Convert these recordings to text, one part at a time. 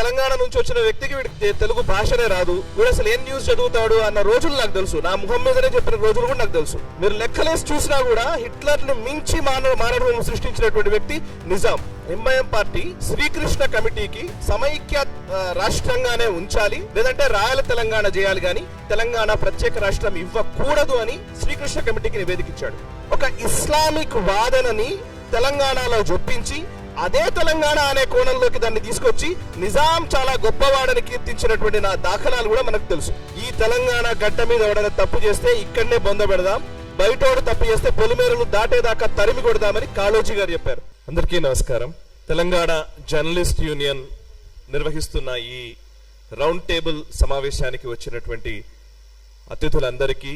తెలంగాణ నుంచి వచ్చిన వ్యక్తికి వీడికి తెలుగు భాషనే రాదు, వీడు అసలు ఏం న్యూస్ చదువుతాడు అన్న రోజులు నాకు తెలుసు. నా ముఖం మీదనే చెప్పిన రోజులు కూడా నాకు తెలుసు. మీరు లెక్కలేసి చూసినా కూడా హిట్లర్ ని మించి మానవం సృష్టించినటువంటి వ్యక్తి నిజాం. ఎంఐఎం పార్టీ శ్రీకృష్ణ కమిటీకి సమైక్య రాష్ట్రంగానే ఉంచాలి, లేదంటే రాయల తెలంగాణ చేయాలి, కానీ తెలంగాణ ప్రత్యేక రాష్ట్రం ఇవ్వకూడదు అని శ్రీకృష్ణ కమిటీకి నివేదికిచ్చాడు. ఒక ఇస్లామిక్ వాదనని తెలంగాణలో జొప్పించి అదే తెలంగాణ అనే కోణంలోకి దాన్ని తీసుకొచ్చి నిజాం చాలా గొప్పవాడని కీర్తించినటువంటి నా దాఖలాలు కూడా మనకు తెలుసు. ఈ తెలంగాణ గడ్డ మీద ఎవడైనా తప్పు చేస్తే ఇక్కడనే బొంద పెడదాం, బయటోడు తప్పు చేస్తే పొలిమేరలు దాటేదాకా తరిమి కొడదామని కాళోజీ గారు చెప్పారు. అందరికీ నమస్కారం. తెలంగాణ జర్నలిస్ట్ యూనియన్ నిర్వహిస్తున్న ఈ రౌండ్ టేబుల్ సమావేశానికి వచ్చినటువంటి అతిథులందరికీ,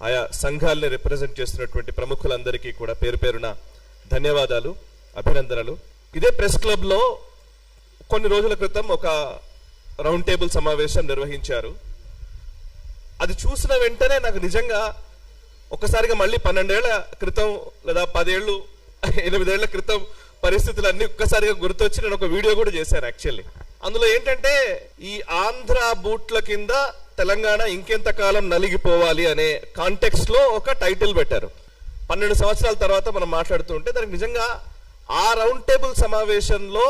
ఆయా సంఘాలని రిప్రజెంట్ చేస్తున్నటువంటి ప్రముఖులందరికీ కూడా పేరు పేరున ధన్యవాదాలు, అభినందనలు. ఇదే ప్రెస్ క్లబ్ లో కొన్ని రోజుల క్రితం ఒక రౌండ్ టేబుల్ సమావేశం నిర్వహించారు. అది చూసిన వెంటనే నాకు నిజంగా ఒక్కసారిగా మళ్ళీ 12 ఏళ్ల క్రితం లేదా 10 ఏళ్ళు 8 ఏళ్ల క్రితం పరిస్థితులన్నీ ఒక్కసారిగా గుర్తొచ్చి నేను ఒక వీడియో కూడా చేశాను. యాక్చువల్లీ అందులో ఏంటంటే ఈ ఆంధ్ర బూట్ల కింద తెలంగాణ ఇంకెంత కాలం నలిగిపోవాలి అనే కాంటెక్స్ట్ లో ఒక టైటిల్ పెట్టారు. 12 సంవత్సరాల తర్వాత మనం మాట్లాడుతూ ఉంటే దానికి నిజంగా ఆ రౌండ్ టేబుల్ సమావేశంలో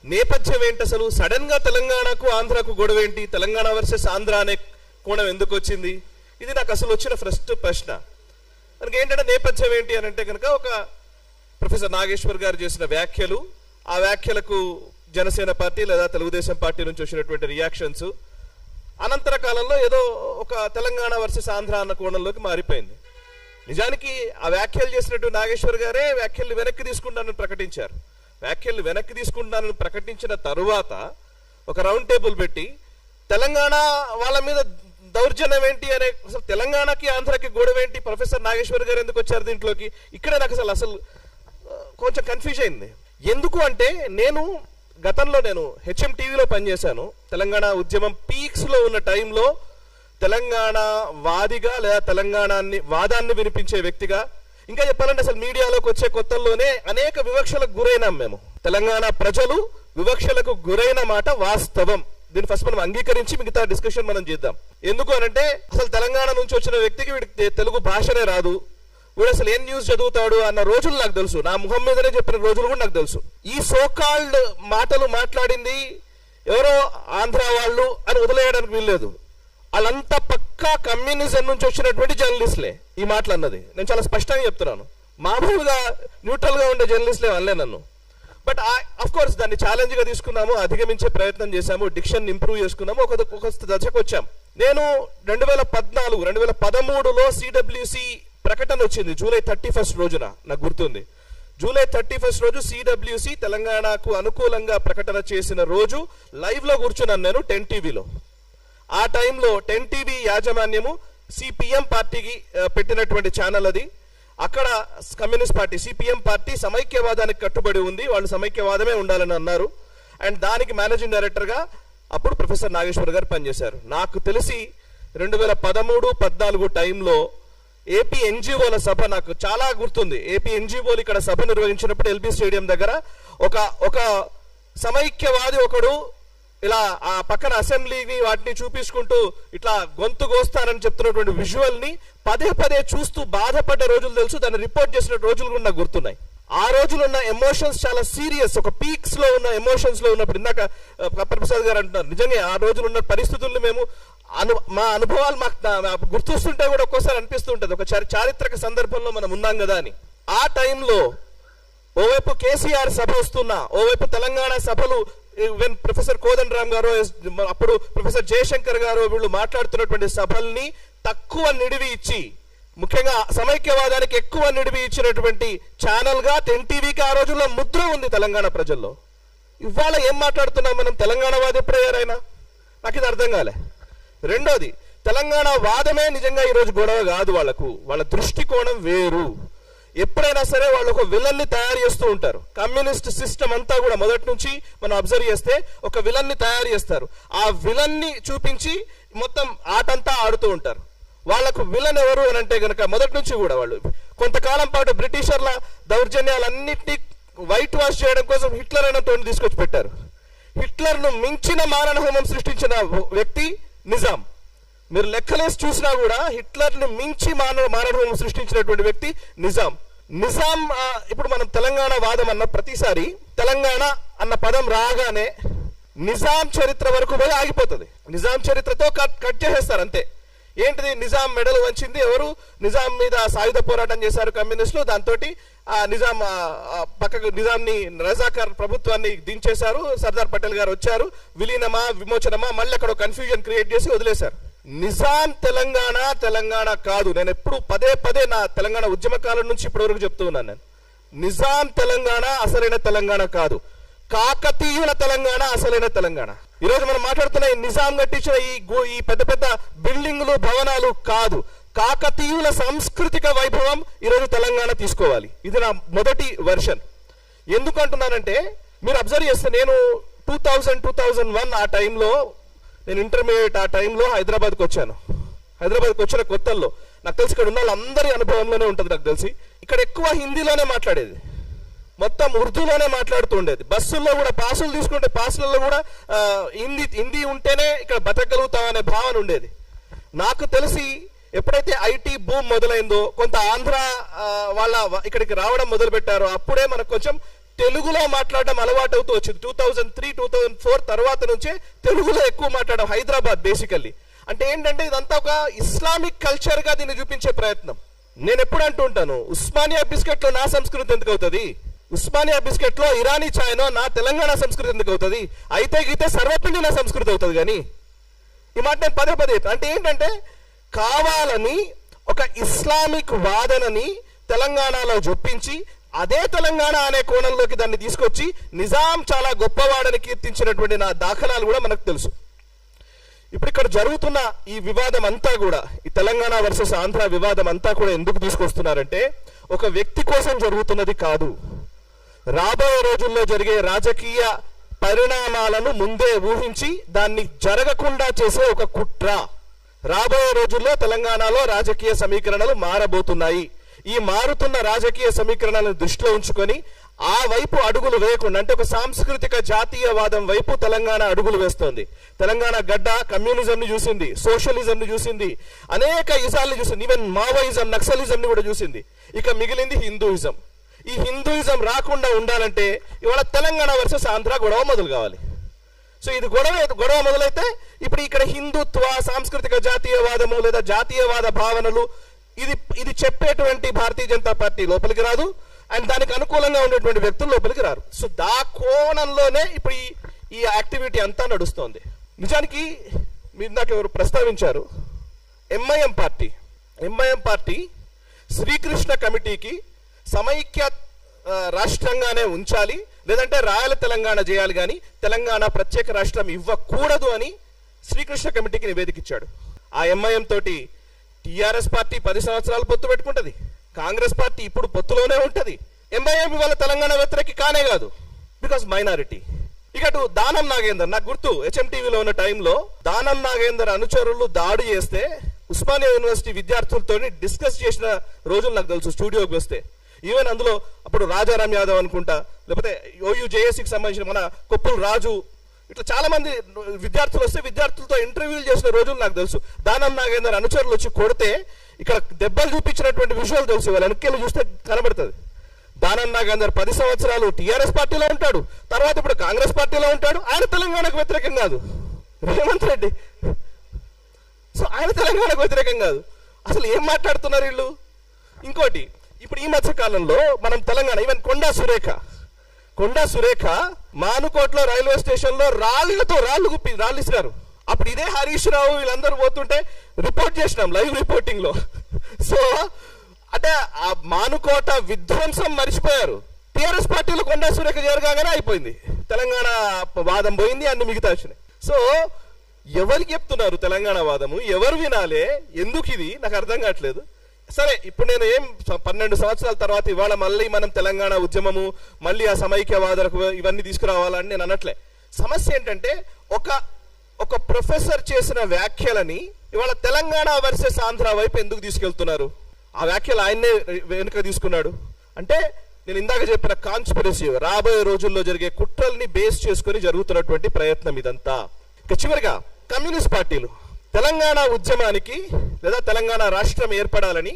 నేపథ్యం ఏంటి, అసలు సడన్ గా తెలంగాణకు ఆంధ్రాకు గొడవ ఏంటి, తెలంగాణ వర్సెస్ ఆంధ్ర అనే కోణం ఎందుకు వచ్చింది, ఇది నాకు అసలు వచ్చిన ఫస్ట్ ప్రశ్న. మనకి ఏంటంటే నేపథ్యం ఏంటి అని అంటే కనుక ఒక ప్రొఫెసర్ నాగేశ్వర్ గారు చేసిన వ్యాఖ్యలు, ఆ వ్యాఖ్యలకు జనసేన పార్టీ లేదా తెలుగుదేశం పార్టీ నుంచి వచ్చినటువంటి రియాక్షన్స్ అనంతర కాలంలో ఏదో ఒక తెలంగాణ వర్సెస్ ఆంధ్ర అన్న కోణంలోకి మారిపోయింది. నిజానికి ఆ వ్యాఖ్యలు చేసినట్టు నాగేశ్వర్ గారే వ్యాఖ్యలు వెనక్కి తీసుకుంటానని ప్రకటించారు. వ్యాఖ్యలు వెనక్కి తీసుకుంటానని ప్రకటించిన తరువాత ఒక రౌండ్ టేబుల్ పెట్టి తెలంగాణ వాళ్ళ మీద దౌర్జన్యం ఏంటి అనే, అసలు తెలంగాణకి ఆంధ్రకి గొడవ ఏంటి, ప్రొఫెసర్ నాగేశ్వర్ గారు ఎందుకు వచ్చారు దీంట్లోకి, ఇక్కడే నాకు అసలు కొంచెం కన్ఫ్యూజ్ అయింది. ఎందుకు అంటే గతంలో నేను హెచ్ఎం టీవీలో పనిచేశాను. తెలంగాణ ఉద్యమం పీక్స్ లో ఉన్న టైంలో తెలంగాణ వాదిగా లేదా వాదాన్ని వినిపించే వ్యక్తిగా, ఇంకా చెప్పాలంటే అసలు మీడియాలోకి వచ్చే కొత్తల్లోనే అనేక వివక్షలకు గురైనాం మేము. తెలంగాణ ప్రజలు వివక్షలకు గురైన మాట వాస్తవం. దీన్ని ఫస్ట్ మనం అంగీకరించి మిగతా డిస్కషన్ మనం చేద్దాం. ఎందుకు అనంటే అసలు తెలంగాణ నుంచి వచ్చిన వ్యక్తికి వీడికి తెలుగు భాషనే రాదు, వీడు అసలు ఏం న్యూస్ చదువుతాడు అన్న రోజులు నాకు తెలుసు. నా ముఖం మీదనే చెప్పిన రోజులు కూడా నాకు తెలుసు. ఈ సోకాల్డ్ మాటలు మాట్లాడింది ఎవరో ఆంధ్ర వాళ్ళు అని వదిలేయడానికి వీల్లేదు. వాళ్ళంతా పక్కా కమ్యూనిజం నుంచి వచ్చినటువంటి జర్నలిస్టులే ఈ మాటలు అన్నది. నేను చాలా స్పష్టంగా చెప్తున్నాను. మామూలుగా న్యూట్రల్ గా ఉండే జర్నలిస్టులే అనలే నన్ను. బట్ అఫ్ కోర్స్ దాన్ని ఛాలెంజ్ గా తీసుకున్నాము, అధిగమించే ప్రయత్నం చేశాము, డిక్షన్ ఇంప్రూవ్ చేసుకున్నాము, ఒక దశకు వచ్చాం. నేను 2014 2013లో సిడబ్ల్యూసి ప్రకటన వచ్చింది జూలై 31 రోజున, నాకు గుర్తుంది. జూలై 31 రోజు సిడబ్ల్యూసి తెలంగాణకు అనుకూలంగా ప్రకటన చేసిన రోజు లైవ్ లో కూర్చున్నాను నేను 10 టీవీలో. ఆ టైంలో 10 టీవీ యాజమాన్యము సిపిఎం పార్టీకి పెట్టినటువంటి ఛానల్ అది. అక్కడ కమ్యూనిస్ట్ పార్టీ సిపిఎం పార్టీ సమైక్యవాదానికి కట్టుబడి ఉంది, వాళ్ళు సమైక్యవాదమే ఉండాలని అన్నారు. అండ్ దానికి మేనేజింగ్ డైరెక్టర్ గా అప్పుడు ప్రొఫెసర్ నాగేశ్వర్ గారు పనిచేశారు. నాకు తెలిసి 2013-14 టైంలో ఏపీ ఎన్జిఓల సభ నాకు చాలా గుర్తుంది. ఏపీ ఎన్జిఓలు ఇక్కడ సభ నిర్వహించినప్పుడు ఎల్బీ స్టేడియం దగ్గర ఒక సమైక్యవాది ఒకడు ఇలా ఆ పక్కన అసెంబ్లీని వాటిని చూపించుకుంటూ ఇట్లా గొంతు కోస్తానని చెప్తున్నటువంటి విజువల్ ని పదే చూస్తూ బాధపడ్డ రోజులు తెలుసు. దాన్ని రిపోర్ట్ చేసిన రోజులు కూడా నాకు గుర్తున్నాయి. ఆ రోజులు ఉన్న ఎమోషన్స్ చాలా సీరియస్, ఒక పీక్స్ లో ఉన్న ఎమోషన్స్ లో ఉన్నప్పుడు ఇందాక ప్రసాద్ గారు అంటున్నారు, నిజంగా ఆ రోజులు ఉన్న పరిస్థితులను మేము మా అనుభవాలు మాకు గుర్తొస్తుంటే కూడా ఒక్కోసారి అనిపిస్తుంటది ఒక చారిత్రక సందర్భంలో మనం ఉన్నాం కదా అని. ఆ టైంలో ఓవైపు కేసీఆర్ సభ వస్తున్నా, ఓవైపు తెలంగాణ సభలు ప్రొఫెసర్ కోదండరామ్ గారు, అప్పుడు ప్రొఫెసర్ జయశంకర్ గారు వీళ్ళు మాట్లాడుతున్నటువంటి సభల్ని తక్కువ నిడివి ఇచ్చి, ముఖ్యంగా సమైక్యవాదానికి ఎక్కువ నిడివి ఇచ్చినటువంటి ఛానల్ గా 10 టీవీకి ఆ రోజుల్లో ముద్ర ఉంది తెలంగాణ ప్రజల్లో. ఇవాళ ఏం మాట్లాడుతున్నాం మనం, తెలంగాణ వాది ఎప్పుడయ్యారైనా? నాకు ఇది అర్థం కాలే. రెండోది, తెలంగాణ వాదమే నిజంగా ఈరోజు గొడవ కాదు. వాళ్ళ దృష్టికోణం వేరు. ఎప్పుడైనా సరే వాళ్ళు ఒక విలన్ ని తయారు చేస్తూ ఉంటారు. కమ్యూనిస్ట్ సిస్టమ్ అంతా కూడా మొదటి నుంచి మనం అబ్జర్వ్ చేస్తే ఒక విలన్ ని తయారు చేస్తారు. ఆ విలన్ ని చూపించి మొత్తం ఆటంతా ఆడుతూ ఉంటారు. వాళ్ళకు విలన్ ఎవరు అని అంటే గనక మొదటి నుంచి కూడా వాళ్ళు కొంతకాలం పాటు బ్రిటిషర్ల దౌర్జన్యాలన్నింటినీ వైట్ వాష్ చేయడం కోసం హిట్లర్ అయిన తోని తీసుకొచ్చి పెట్టారు. హిట్లర్ను మించిన మారణ హోమం సృష్టించిన వ్యక్తి నిజాం. మీరు లెక్కలేసి చూసినా కూడా హిట్లర్ని మించి మారణ హోమం సృష్టించినటువంటి వ్యక్తి నిజాం. నిజాం ఇప్పుడు మనం తెలంగాణ వాదం అన్న ప్రతిసారి తెలంగాణ అన్న పదం రాగానే నిజాం చరిత్ర వరకు పోయి ఆగిపోతుంది. నిజాం చరిత్రతో కట్ చేసేస్తారు అంతే. ఏంటిది? నిజాం మెడలు వంచింది ఎవరు? నిజాం మీద సాయుధ పోరాటం చేశారు కమ్యూనిస్టులు. దాంతో నిజాం పక్కకు నిజాంని రజాకార్ ప్రభుత్వాన్ని దించేశారు. సర్దార్ పటేల్ గారు వచ్చారు. విలీనమా విమోచనమా మళ్ళీ అక్కడ కన్ఫ్యూజన్ క్రియేట్ చేసి వదిలేశారు. నిజాం తెలంగాణ కాదు. నేను ఎప్పుడు పదే నా తెలంగాణ ఉద్యమకాలం నుంచి ఇప్పటి వరకు చెప్తూ ఉన్నాను. నేను నిజాం తెలంగాణ అసలైన తెలంగాణ కాదు. కాకతీయుల తెలంగాణ అసలైన తెలంగాణ. ఈరోజు మనం మాట్లాడుతున్న ఈ నిజాం కట్టించిన ఈ పెద్ద పెద్ద బిల్డింగులు భవనాలు కాదు. కాకతీయుల సాంస్కృతిక వైభవం ఈరోజు తెలంగాణ తీసుకోవాలి. ఇది నా మొదటి వెర్షన్. ఎందుకు అంటున్నానంటే మీరు అబ్జర్వ్ చేస్తే నేను 2001 ఆ టైంలో నేను ఇంటర్మీడియట్ ఆ టైంలో హైదరాబాద్కి వచ్చాను. హైదరాబాద్కి వచ్చిన కొత్తల్లో నాకు తెలిసి ఇక్కడ ఉన్న వాళ్ళందరి అనుభవంలోనే ఉంటుంది. నాకు తెలిసి ఇక్కడ ఎక్కువ హిందీలోనే మాట్లాడేది, మొత్తం ఉర్దూలోనే మాట్లాడుతూ ఉండేది. బస్సుల్లో కూడా పాసులు తీసుకుంటే పాసులలో కూడా హిందీ ఉంటేనే ఇక్కడ బతకగలుగుతాం అనే భావన ఉండేది. నాకు తెలిసి ఎప్పుడైతే ఐటీ బూమ్ మొదలైందో కొంత ఆంధ్ర వాళ్ళ ఇక్కడికి రావడం మొదలు పెట్టారో అప్పుడే మనకు కొంచెం తెలుగులో మాట్లాడడం అలవాటు అవుతూ వచ్చింది. 2003, 2004 తర్వాత నుంచే తెలుగులో ఎక్కువ మాట్లాడడం. హైదరాబాద్ బేసికల్లీ అంటే ఏంటంటే ఇదంతా ఒక ఇస్లామిక్ కల్చర్ గా దీన్ని చూపించే ప్రయత్నం. నేను ఎప్పుడు అంటూ ఉంటాను, ఉస్మానియా బిస్కెట్ లో నా సంస్కృతి ఎందుకు అవుతుంది? ఉస్మానియా బిస్కెట్ లో ఇరానీ ఛాయ్నో నా తెలంగాణ సంస్కృతి ఎందుకు అవుతుంది? అయితే గీతే సర్వపిండి నా సంస్కృతి అవుతుంది. కానీ ఈ మాట నేను పదే అంటే ఏంటంటే కావాలని ఒక ఇస్లామిక్ వాదనని తెలంగాణలో జొప్పించి అదే తెలంగాణ అనే కోణంలోకి దాన్ని తీసుకొచ్చి నిజాం చాలా గొప్పవాడని కీర్తించినటువంటి నా దాఖలాలు కూడా మనకు తెలుసు. ఇప్పుడు ఇక్కడ జరుగుతున్న ఈ వివాదం అంతా కూడా, ఈ తెలంగాణ వర్సెస్ ఆంధ్ర వివాదం అంతా కూడా ఎందుకు తీసుకొస్తున్నారంటే ఒక వ్యక్తి కోసం జరుగుతున్నది కాదు. రాబోయే రోజుల్లో జరిగే రాజకీయ పరిణామాలను ముందే ఊహించి దాన్ని జరగకుండా చేసే ఒక కుట్ర. రాబోయే రోజుల్లో తెలంగాణలో రాజకీయ సమీకరణలు మారబోతున్నాయి. ఈ మారుతున్న రాజకీయ సమీకరణలను దృష్టిలో ఉంచుకొని ఆ వైపు అడుగులు వేయకుండా, అంటే ఒక సాంస్కృతిక జాతీయవాదం వైపు తెలంగాణ అడుగులు వేస్తోంది. తెలంగాణ గడ్డ కమ్యూనిజం ని చూసింది, సోషలిజం ని చూసింది, అనేక ఇజాల్ని చూసింది, ఈవెన్ మావోయిజం నక్సలిజం ని కూడా చూసింది. ఇక మిగిలింది హిందూయిజం. ఈ హిందూయిజం రాకుండా ఉండాలంటే ఇవాళ తెలంగాణ వర్సెస్ ఆంధ్ర గొడవ మొదలు కావాలి. సో ఇది గొడవ మొదలైతే ఇప్పుడు ఇక్కడ హిందుత్వ, సాంస్కృతిక జాతీయవాదము లేదా జాతీయవాద భావనలు ఇది చెప్పేటువంటి భారతీయ జనతా పార్టీ లోపలికి రాదు, అండ్ దానికి అనుకూలంగా ఉండేటువంటి వ్యక్తులు లోపలికి రారు. సో కోణంలోనే ఇప్పుడు ఈ యాక్టివిటీ అంతా నడుస్తోంది. నిజానికి మీరు నాకు ఎవరు ప్రస్తావించారు, ఎంఐఎం పార్టీ శ్రీకృష్ణ కమిటీకి సమైక్య రాష్ట్రంగానే ఉంచాలి, లేదంటే రాయల తెలంగాణ చేయాలి, కానీ తెలంగాణ ప్రత్యేక రాష్ట్రం ఇవ్వకూడదు అని శ్రీకృష్ణ కమిటీకి నివేదిక ఇచ్చాడు. ఆ ఎంఐఎం తోటి టిఆర్ఎస్ పార్టీ 10 సంవత్సరాలు పొత్తు పెట్టుకుంటది, కాంగ్రెస్ పార్టీ ఇప్పుడు పొత్తులోనే ఉంటది. ఎంఐఎం ఇవాళ తెలంగాణ వ్యతిరేకి కానే కాదు, బికాస్ మైనారిటీ. ఇక దానం నాగేందర్, నాకు గుర్తు హెచ్ఎంటీవీలో ఉన్న టైంలో దానం నాగేందర్ అనుచరులు దాడి చేస్తే ఉస్మానియా యూనివర్సిటీ విద్యార్థులతో డిస్కస్ చేసిన రోజులు నాకు తెలుసు. స్టూడియోకి వస్తే ఈవెన్ అందులో అప్పుడు రాజారాం యాదవ్ అనుకుంటా, లేకపోతే OUJSకి సంబంధించిన మన కొప్పుల రాజు, ఇట్లా చాలా మంది విద్యార్థులు వస్తే విద్యార్థులతో ఇంటర్వ్యూలు చేసిన రోజులు నాకు తెలుసు. దానం నాగేందర్ అనుచరులు వచ్చి కొడితే ఇక్కడ దెబ్బలు చూపించినటువంటి విషయాలు తెలుసు. వాళ్ళ వెనక్కి చూస్తే కనబడుతుంది. దానం నాగేందర్ 10 సంవత్సరాలు టిఆర్ఎస్ పార్టీలో ఉంటాడు, తర్వాత ఇప్పుడు కాంగ్రెస్ పార్టీలో ఉంటాడు. ఆయన తెలంగాణకు వ్యతిరేకం కాదు, రేవంత్ రెడ్డి. సో ఆయన తెలంగాణకు వ్యతిరేకం కాదు. అసలు ఏం మాట్లాడుతున్నారు వీళ్ళు? ఇంకోటి, ఇప్పుడు ఈ మధ్య కాలంలో మనం Telangana even Konda Surekha మానుకోట్లో railway station లో రాళ్ళు ఇస్తారు. అప్పుడు ఇదే హరీష్ రావు వీళ్ళందరూ పోతుంటే రిపోర్ట్ చేసినాం లైవ్ రిపోర్టింగ్ లో. సో అంటే ఆ మానుకోట విధ్వంసం మర్చిపోయారు. టిఆర్ఎస్ పార్టీలో కొండా సురేఖ జరగానే అయిపోయింది, తెలంగాణ వాదం పోయింది, అన్ని మిగతా వచ్చినాయి. సో ఎవరికి చెప్తున్నారు తెలంగాణ వాదము? ఎవరు వినాలే? ఎందుకు ఇది నాకు అర్థం కావట్లేదు. సరే, ఇప్పుడు నేను 12 సంవత్సరాల తర్వాత ఇవాళ మళ్ళీ మనం తెలంగాణ ఉద్యమము, మళ్ళీ ఆ సమైక్యవాదులకు ఇవన్నీ తీసుకురావాలని నేను అనట్లే. సమస్య ఏంటంటే ఒక ప్రొఫెసర్ చేసిన వ్యాఖ్యలని ఇవాళ తెలంగాణ వర్సెస్ ఆంధ్ర వైపు ఎందుకు తీసుకెళ్తున్నారు? ఆ వ్యాఖ్యలు ఆయన్నే వెనుక తీసుకున్నాడు అంటే నేను ఇందాక చెప్పిన కాన్స్పిరసీ, రాబోయే రోజుల్లో జరిగే కుట్రల్ని బేస్ చేసుకుని జరుగుతున్నటువంటి ప్రయత్నం ఇదంతా. ఇక చివరిగా కమ్యూనిస్ట్ పార్టీలు తెలంగాణ ఉద్యమానికి లేదా తెలంగాణ రాష్ట్రం ఏర్పడాలని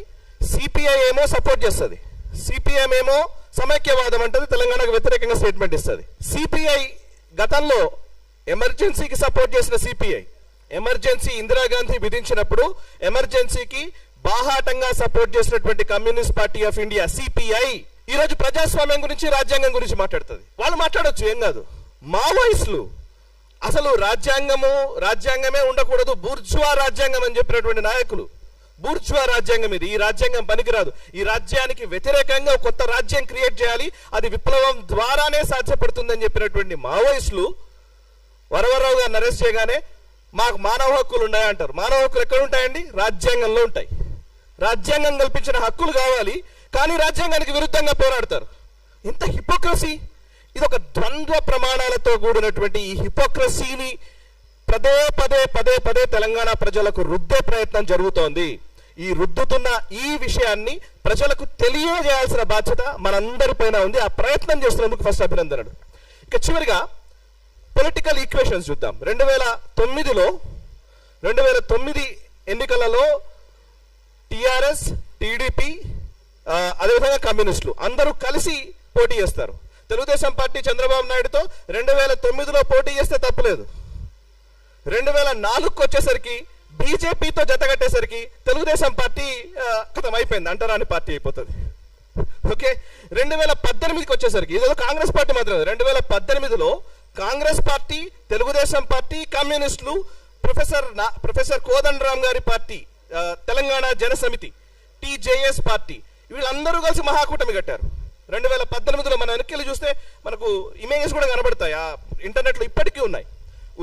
సిపిఐ ఏమో సపోర్ట్ చేస్తుంది, సిపిఎం ఏమో సమైక్యవాదం అంటది, తెలంగాణకు వ్యతిరేకంగా స్టేట్మెంట్ ఇస్తుంది. సిపిఐ గతంలో ఎమర్జెన్సీకి సపోర్ట్ చేసిన సిపిఐ, ఎమర్జెన్సీ ఇందిరాగాంధీ విధించినప్పుడు ఎమర్జెన్సీకి బాహాటంగా సపోర్ట్ చేసినటువంటి communist party of India CPI ఈరోజు ప్రజాస్వామ్యం గురించి, రాజ్యాంగం గురించి మాట్లాడుతుంది. వాళ్ళు మాట్లాడొచ్చు, ఏం కాదు. మావోయిస్టులు అసలు రాజ్యాంగమే ఉండకూడదు, బూర్జువా రాజ్యాంగం అని చెప్పినటువంటి నాయకులు, బూర్జువా రాజ్యాంగం ఇది, ఈ రాజ్యాంగం పనికిరాదు, ఈ రాజ్యానికి వ్యతిరేకంగా కొత్త రాజ్యం క్రియేట్ చేయాలి, అది విప్లవం ద్వారానే సాధ్యపడుతుందని చెప్పినటువంటి మావోయిస్టులు వరవరరావు గారిని అరెస్ట్ చేయగానే మాకు మానవ హక్కులు ఉన్నాయంటారు. మానవ హక్కులు ఎక్కడ ఉంటాయండి? రాజ్యాంగంలో ఉంటాయి. రాజ్యాంగం కల్పించిన హక్కులు కావాలి, కానీ రాజ్యాంగానికి విరుద్ధంగా పోరాడతారు. ఇంత హిపోక్రసీ, ఇది ఒక ద్వంద్వ ప్రమాణాలతో కూడినటువంటి ఈ హిపోక్రసీని పదే పదే పదే పదే తెలంగాణ ప్రజలకు రుద్దే ప్రయత్నం జరుగుతోంది. ఈ రుద్దుతున్న ఈ విషయాన్ని ప్రజలకు తెలియజేయాల్సిన బాధ్యత మనందరిపైన ఉంది. ఆ ప్రయత్నం చేస్తున్నందుకు ఫస్ట్ అభినందనలు. ఇక చివరిగా పొలిటికల్ ఈక్వేషన్స్ చూద్దాం. 2009 ఎన్నికలలో టిఆర్ఎస్, టీడీపీ, అదేవిధంగా కమ్యూనిస్టులు అందరూ కలిసి పోటీ చేస్తారు. తెలుగుదేశం పార్టీ చంద్రబాబు నాయుడుతో 2009లో పోటీ చేస్తే తప్పులేదు. 2004కు వచ్చేసరికి బీజేపీతో జతగట్టేసరికి తెలుగుదేశం పార్టీ కథం అయిపోయింది, అంటరాని పార్టీ అయిపోతుంది. ఓకే, 2018కి వచ్చేసరికి ఇదేదో కాంగ్రెస్ పార్టీ మాత్రమే. 2018లో కాంగ్రెస్ పార్టీ, తెలుగుదేశం పార్టీ, కమ్యూనిస్టులు, ప్రొఫెసర్ కోదండరామ్ గారి పార్టీ, తెలంగాణ జన సమితి, టీజేఎస్ పార్టీ, వీళ్ళందరూ కలిసి మహాకూటమి కట్టారు. 2018లో మన వెనక్కి చూస్తే మనకు ఇమేజెస్ కూడా కనబడతాయి, ఆ ఇంటర్నెట్లో ఇప్పటికీ ఉన్నాయి.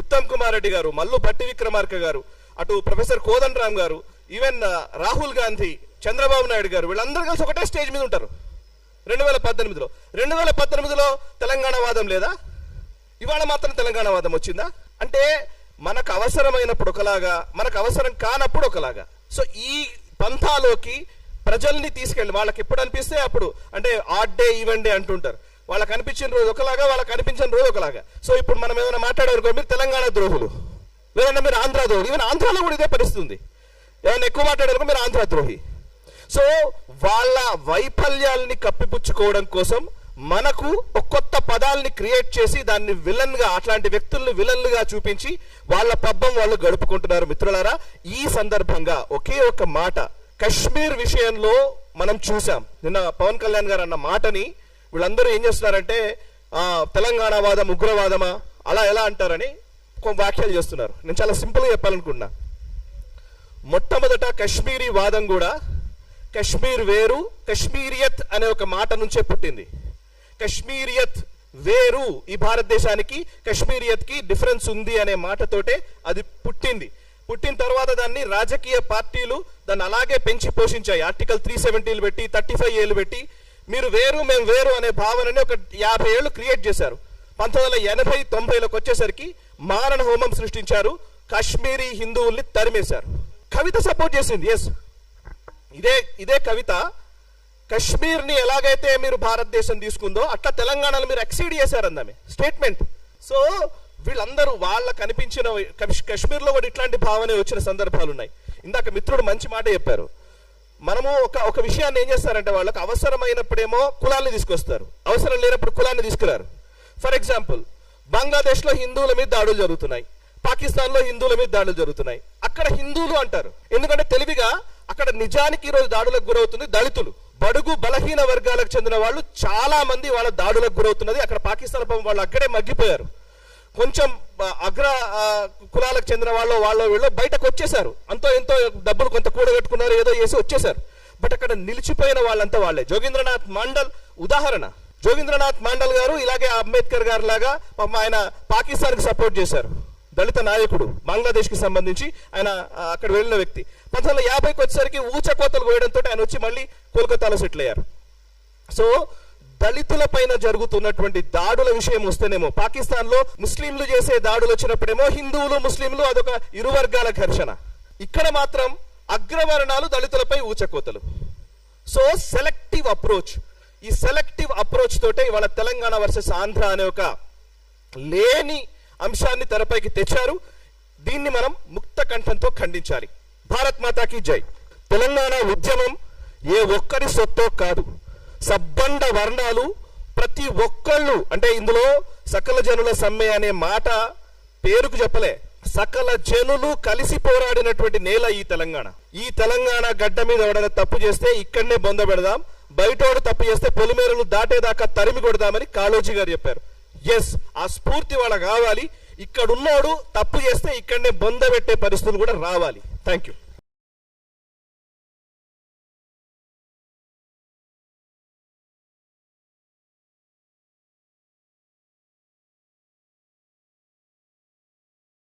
ఉత్తమ్ కుమార్ రెడ్డి గారు, మల్లు భట్టి విక్రమార్క గారు, అటు ప్రొఫెసర్ కోదండరామ్ గారు, ఈవెన్ రాహుల్ గాంధీ, చంద్రబాబు నాయుడు గారు, వీళ్ళందరూ కలిసి ఒకటే స్టేజ్ మీద ఉంటారు 2018లో. 2018లో తెలంగాణ వాదం లేదా? ఇవాళ మాత్రం తెలంగాణ వాదం వచ్చిందా? అంటే మనకు అవసరమైనప్పుడు ఒకలాగా, మనకు అవసరం కానప్పుడు ఒకలాగా. సో ఈ పంథాలోకి ప్రజల్ని తీసుకెళ్ళి వాళ్ళకి ఎప్పుడు అనిపిస్తే అప్పుడు, అంటే ఆడ్ డే ఈవెన్ డే అంటుంటారు, వాళ్ళకి అనిపించిన రోజు ఒకలాగా, వాళ్ళకి అనిపించిన రోజు ఒకలాగా. సో ఇప్పుడు మనం ఏమైనా మాట్లాడారు, మీరు తెలంగాణ ద్రోహులు, లేదంటే మీరు ఆంధ్ర ద్రోహులు. ఈవెన్ ఆంధ్రాలో కూడా ఇదే పరిస్థితి ఉంది. ఏమైనా ఎక్కువ మాట్లాడారు, మీరు ఆంధ్ర ద్రోహి. సో వాళ్ళ వైఫల్యాల్ని కప్పిపుచ్చుకోవడం కోసం మనకు ఒక కొత్త పదాలని క్రియేట్ చేసి దాన్ని విలన్గా, అట్లాంటి వ్యక్తుల్ని విలన్లుగా చూపించి వాళ్ళ పబ్బం వాళ్ళు గడుపుకుంటున్నారు. మిత్రులారా, ఈ సందర్భంగా ఒకే ఒక మాట, కశ్మీర్ విషయంలో మనం చూసాం. నిన్న పవన్ కళ్యాణ్ గారు అన్న మాటని వీళ్ళందరూ ఏం చేస్తున్నారంటే తెలంగాణ వాదం ఉగ్రవాదమా అలా ఎలా అంటారని వ్యాఖ్యలు చేస్తున్నారు. నేను చాలా సింపుల్గా చెప్పాలనుకున్నా. మొట్టమొదట కశ్మీరీ వాదం కూడా కశ్మీర్ వేరు, కశ్మీరియత్ అనే ఒక మాట నుంచే పుట్టింది. కశ్మీరియత్ వేరు, ఈ భారతదేశానికి కశ్మీరియత్కి డిఫరెన్స్ ఉంది అనే మాటతోటే అది పుట్టింది. పుట్టిన తర్వాత దాన్ని రాజకీయ పార్టీలు దాన్ని అలాగే పెంచి పోషించాయి. ఆర్టికల్ 370 పెట్టి, 35 ఏళ్ళు పెట్టి, మీరు వేరు మేము వేరు అనే భావనని ఒక 50 ఏళ్ళు క్రియేట్ చేశారు. 1980-90లకు వచ్చేసరికి మారణ హోమం సృష్టించారు, కాశ్మీరీ హిందువుల్ని తరిమేశారు. కవిత సపోర్ట్ చేసింది. ఎస్, ఇదే కవిత కశ్మీర్ని ఎలాగైతే మీరు భారతదేశం తీసుకుందో అట్లా తెలంగాణలో మీరు ఎక్సీడ్ చేశారన్నమే స్టేట్మెంట్. సో వీళ్ళందరూ వాళ్ళకు అనిపించిన కశ్మీర్లో కూడా ఇట్లాంటి భావనే వచ్చిన సందర్భాలు ఉన్నాయి. ఇందాక మిత్రుడు మంచి మాట చెప్పారు. మనము ఒక విషయాన్ని ఏం చేస్తారంటే వాళ్ళకి అవసరమైనప్పుడేమో కులాన్ని తీసుకొస్తారు, అవసరం లేనప్పుడు కులాన్ని తీసుకురారు. ఫర్ ఎగ్జాంపుల్, బంగ్లాదేశ్లో హిందువుల మీద దాడులు జరుగుతున్నాయి, పాకిస్తాన్లో హిందువుల మీద దాడులు జరుగుతున్నాయి. అక్కడ హిందువులు అంటారు ఎందుకంటే తెలివిగా, అక్కడ నిజానికి ఈరోజు దాడులకు గురవుతుంది దళితులు, బడుగు బలహీన వర్గాలకు చెందిన వాళ్ళు చాలా మంది వాళ్ళ దాడులకు గురవుతున్నది. అక్కడ పాకిస్తాన్ వాళ్ళు అక్కడే మగ్గిపోయారు. కొంచెం అగ్ర కులాలకు చెందిన వాళ్ళు వీళ్ళు బయటకు వచ్చేసారు, అంతో ఎంతో డబ్బులు కొంత కూడగట్టుకున్నారు, ఏదో చేసి వచ్చేసారు. బట్ అక్కడ నిలిచిపోయిన వాళ్ళంతా వాళ్ళే. జోగేంద్రనాథ్ మండల్ ఉదాహరణ. జోగేంద్రనాథ్ మండల్ గారు ఇలాగే అంబేద్కర్ గారు లాగా ఆయన పాకిస్తాన్కి సపోర్ట్ చేశారు, దళిత నాయకుడు, బంగ్లాదేశ్కి సంబంధించి ఆయన అక్కడ వెళ్ళిన వ్యక్తి. 1950కి వచ్చేసరికి ఊచకోతలు కోయడంతో ఆయన వచ్చి మళ్ళీ కోల్కతాలో సెటిల్ అయ్యారు. సో దళితుల పైన జరుగుతున్నటువంటి దాడుల విషయం వస్తేనేమో, పాకిస్తాన్లో ముస్లింలు చేసే దాడులు వచ్చినప్పుడేమో హిందువులు ముస్లింలు అదొక ఇరు వర్గాల ఘర్షణ. ఇక్కడ మాత్రం అగ్రవర్ణాలు దళితులపై ఊచకోతలు. So selective approach. ఈ సెలెక్టివ్ అప్రోచ్ తోటే ఇవాళ తెలంగాణ వర్సెస్ ఆంధ్ర అనే ఒక లేని అంశాన్ని తెరపైకి తెచ్చారు. దీన్ని మనం ముక్త కంఠంతో ఖండించాలి. భారత్ మాతాకి జై. తెలంగాణ ఉద్యమం ఏ ఒక్కరి సొత్తో కాదు. సబ్బండ వర్ణాలు ప్రతి ఒక్కళ్ళు, అంటే ఇందులో సకల జనుల సమ్మె అనే మాట పేరుకు చెప్పలే, సకల జనులు కలిసి పోరాడినటువంటి నేల ఈ తెలంగాణ. ఈ తెలంగాణ గడ్డ మీద ఎవడైనా తప్పు చేస్తే ఇక్కడనే బొంద పెడదాం, బయటోడు తప్పు చేస్తే పొలిమేరలు దాటేదాకా తరిమి కొడదామని కాళోజీ గారు చెప్పారు. ఎస్, ఆ స్ఫూర్తి వాళ్ళ కావాలి. ఇక్కడ ఉన్నోడు తప్పు చేస్తే ఇక్కడనే బొంద పెట్టే పరిస్థితులు కూడా రావాలి. Thank you.